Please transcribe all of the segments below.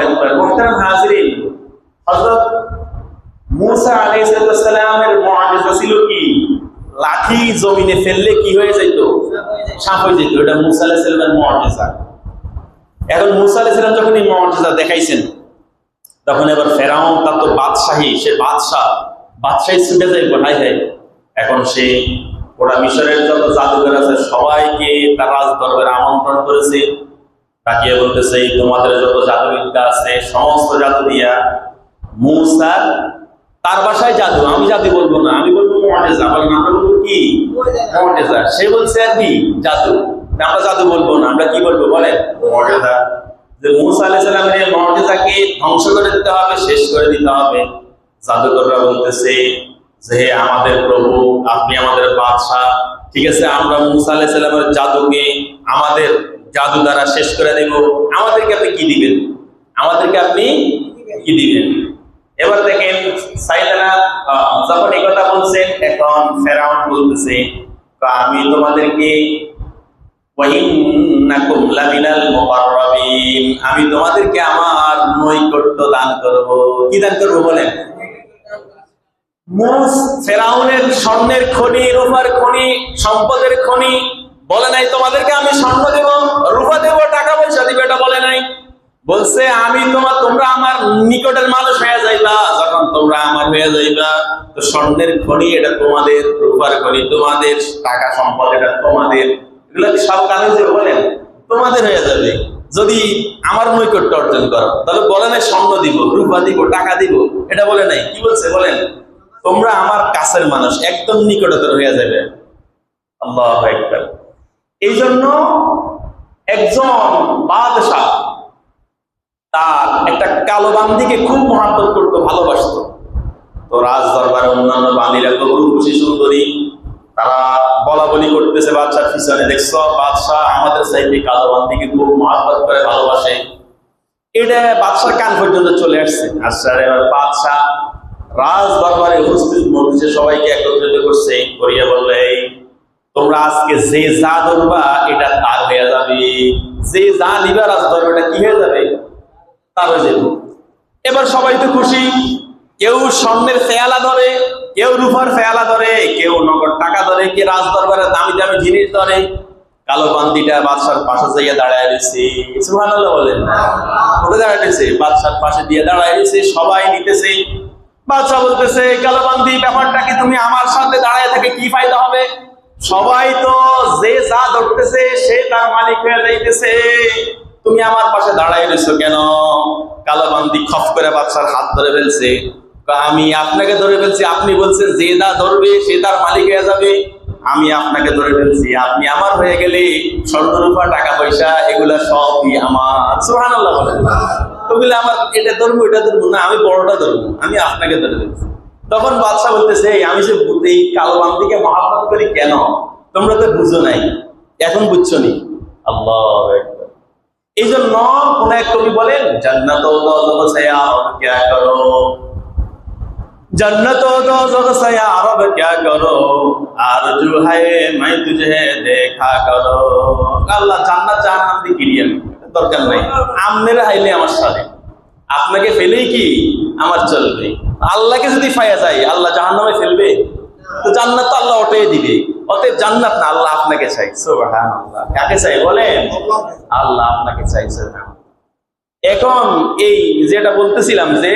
আকবার। মুহতারাম হাজিরিন, হযরত মূসা আলাইহিস সালামের মুআজিজা ছিল কি? লাঠি জমিনে ফেললে কি হয়ে যেত? সাপ হয়ে যেত। এটা মূসা আলাইহিস সালামের মুআজিজা। এখন মূসা আলাইহিস সালাম যখন এই মুআজিজা দেখাইছেন, তখন এবার ফেরাউন, তার তো বাদশাহী, সে বাদশাহী ছুটে যায় কোথায় যায়। এখন সে ওরা মিশরের যত জাদুঘর আছে সবাইকে তার রাজ দরবারে আমন্ত্রণ করেছে। তাকিয়ে বলতেছে, তোমাদের যত জাদুবিদ্যা আছে সমস্ত জাদু দিয়া মূসা, তার ভাষায় জাদু, আমি জাদু বলবো না, আমি বলবো মুআজিজা। বলেন আমরা বলবো কি? মুআজিজা। সে বলছে আর কি? জাদু। আমরা জাদু বলবো না, আমরা কি বলবো বলেন? মুআজিজা। যে মূসা আলাইহিস সালামের এই মুআজিজাকে ধ্বংস করে দিতে হবে, শেষ করে দিতে হবে। জাদুকররা বলতেছে যে হে আমাদের প্রভু, আপনি আমাদের বাদশাহ, ঠিক আছে, আমরা মূসা আলাইহিস সালামের জাদুকে আমাদের জাদু দ্বারা শেষ করে দেব, আমাদেরকে আপনি কি দিবেন? আমাদেরকে আপনি কি দিবেন? এবার দেখেন সাইয়েদনা যখন এই কথা বলছেন, এখন ফেরাউন বলতেছে আমি তোমাদেরকে ওয়াইন্নাকুম লামিনাল মুকাররাবিন, আমি তোমাদেরকে আমার নৈকট্য দান করব। কি দান করব বলেন? ফেরাউনের স্বর্ণের খনি, রূপার খনি, সম্পদের খনি বলে নাই তোমাদেরকে আমি স্বর্ণ দেব, রূপা দেব, টাকা পয়সা দিব, এটা বলে নাই। বলছে আমি তোমরা আমার নিকটের মানুষ হয়ে যাইবা, যখন তোমরা আমার হয়ে যাইবা তো স্বর্ণের খনি এটা তোমাদের, রূপার খনি তোমাদের, টাকা সম্পদ এটা তোমাদের, এগুলো সব কাজ হয়ে যাবে বলেন, তোমাদের হয়ে যাবে যদি আমার নৈকট্য অর্জন করো। তাহলে বলে নাই স্বর্ণ দিব, রূপা দিব, টাকা দিব, এটা বলে নাই। কি বলছে বলেন? তোমরা আমার কাছের মানুষ, একদম নিকটতর হয়ে যাবে। আল্লাহু আকবার। এই জন্য একজন বাদশাহ তার একটা কালো বান্দিকে খুব মহব্বত করতো, ভালোবাসতো। তো রাজ দরবারে অন্যান্য বান্দিরা তো রূপসী সুন্দরী, তারা বলা বলি করতেছে বাদশার পিছনে, দেখছো বাদশাহ আমাদের চাইতে কালো বান্দিকে খুব মহব্বত করে, ভালোবাসে। এটা বাদশার কান পর্যন্ত চলে আসছে। আচ্ছা, এবার বাদশাহ রাজ দরবারে উপস্থিত মজলিসে সবাইকে একত্রিত করছে, করিয়া বললে তোমরা আজকে যে যা ধরবা এটা তার হয়ে যাবে, যে যা নিবা রাজ দরবারে এটা কি হয়ে যাবে? তার হয়ে যাবে। এবার সবাই তো খুশি, কেউ স্বর্ণের ফেয়ালা ধরে, কেউ রূপার ফেয়ালা ধরে, কেউ নগদ টাকা ধরে, কে রাজ দরবারে দামি দামি জিনিস ধরে। কালো বান্দিটা বাদশার পাশে যাইয়া দাঁড়ায় রয়েছে। সুবহানাল্লাহ বলেন না? কোথায় দাঁড়ায় রয়েছে? বাদশার পাশে দিয়ে দাঁড়ায় রয়েছে, সবাই নিতেছে। বাদশাহ বলতেছে কালো বান্দি, ব্যাপারটা কি? তুমি আমার সাথে দাঁড়ায় থেকে কি ফায়দা হবে? সবাই তো যে যা ধরতেছে সে তার মালিক হয়ে যাইতেছে, তুমি আমার পাশে দাঁড়ায় রয়েছো কেন? কালো বান্দি খপ করে বাদশার হাত ধরে ফেলছে। আমি আপনাকে ধরে ফেলছি, আপনি বলছেন যে যা ধরবে সে তার মালিক হয়ে যাবে, আমি আপনাকে ধরে ফেলছি, আপনি আমার হয়ে গেলে স্বর্ণ রূপা টাকা পয়সা এগুলা সবই আমার। সুবহানাল্লাহ বলেন। ওগুলো আমার, এটা ধরবো এটা ধরবো না, আমি বড়টা ধরবো, আমি আপনাকে ধরে ফেলছি। তখন বাদশাহ বলতেছে আমি যে এই কালো বান্দিকে মহব্বত করি কেন, তোমরা তো বুঝো নাই, এখন বুঝছো নি। আল্লাহু আকবার। এই জন্য কোন এক কবি বলেন জান্নাতো দোজখ সে আরব ক্যা করো, জান্নাতো দোজখ সে আরব ক্যা করো, আরজু হ্যায় मैं तुझे देखा करो। আল্লাহ জান্নাত জাহান্নাম দিয়ে কিরিয়ে দরকার নাই, আমনের হাইলে আমার সাথে, আপনাকে ফেলেই কি আমার চলবে। আল্লাহকে যদি পাওয়া যায় আল্লাহ জাহান্নামে ফেলবে? তো জান্নাত তো আল্লাহ ওটাই দিবে। অতএব জান্নাত না, আল্লাহ আপনাকে চাই। সুবহানাল্লাহ। কাকে চাই বলেন? আল্লাহ আপনাকে চাইছে। এখন এই যেটা বলতেছিলাম যে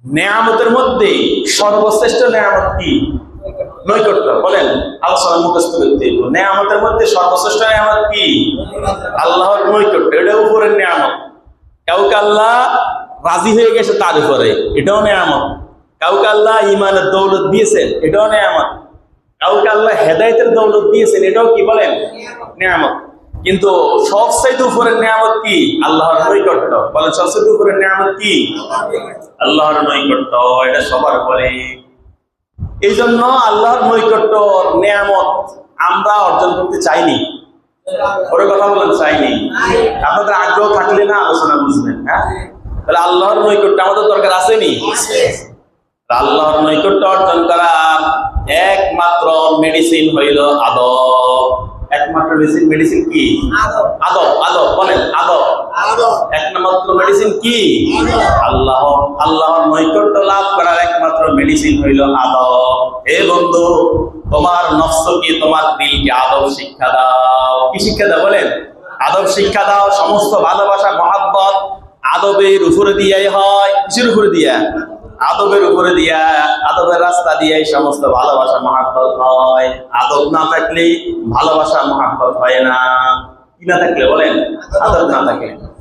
নেয়ামতের মধ্যে সর্বশ্রেষ্ঠ নেয়ামত কি? নৈকট্য। বলেন আলোচনা মুখস্থ করতে, নেয়ামতের মধ্যে সর্বশ্রেষ্ঠ নেয়ামত কি? আল্লাহর নৈকট্য। এটা উপরের নেয়ামত। কাউকে আল্লাহ রাজি হয়ে গেছে তার উপরে, এটাও নেয়ামত। কাউকে আল্লাহ ঈমানের দৌলত দিয়েছেন, এটাও নেয়ামত। কাউকে আল্লাহ হেদায়েতের দৌলত দিয়েছেন, এটাও কি বলেন? নেয়ামত। কিন্তু সবচেয়ে উপরের নেয়ামত কি? আল্লাহর নৈকট্য। বলেন সবচেয়ে উপরের নেয়ামত কি? আল্লাহর নৈকট্য। এটা সবার পরে। এই জন্য আল্লাহর নৈকট্য নেয়ামত আমরা অর্জন করতে চাইনি। ওরে কথা বলেন, চাইনি। আপনাদের আগ্রহ থাকলে না আলোচনা বুঝবেন। হ্যাঁ, তাহলে আল্লাহর নৈকট্য আমাদের দরকার আসেনি? আল্লাহর নৈকট্য অর্জন করার একমাত্র মেডিসিন হইল আদব। একমাত্র মেডিসিন কি? আদব। আদব বলেন, আদব। একমাত্র মেডিসিন কি? আল্লাহ। আল্লাহর নৈকট্য লাভ করার একমাত্র মেডিসিন হইল আদব। হে বন্ধু, তোমার নফসকে, তোমার দিলকে আদব শিক্ষা দাও। কি শিক্ষা দাও বলেন? আদব শিক্ষা দাও। সমস্ত ভালোবাসা মহাব্বত আদবের উপরে দিয়াই হয়। কিসের উপরে দিয়া? আদবের উপরে দিয়া, আদবের রাস্তা দিয়াই সমস্ত ভালোবাসা মহাব্বত হয়। আদব না থাকলে ভালোবাসা মহাব্বত হয় না। কি না থাকলে বলেন? আদব না থাকলে।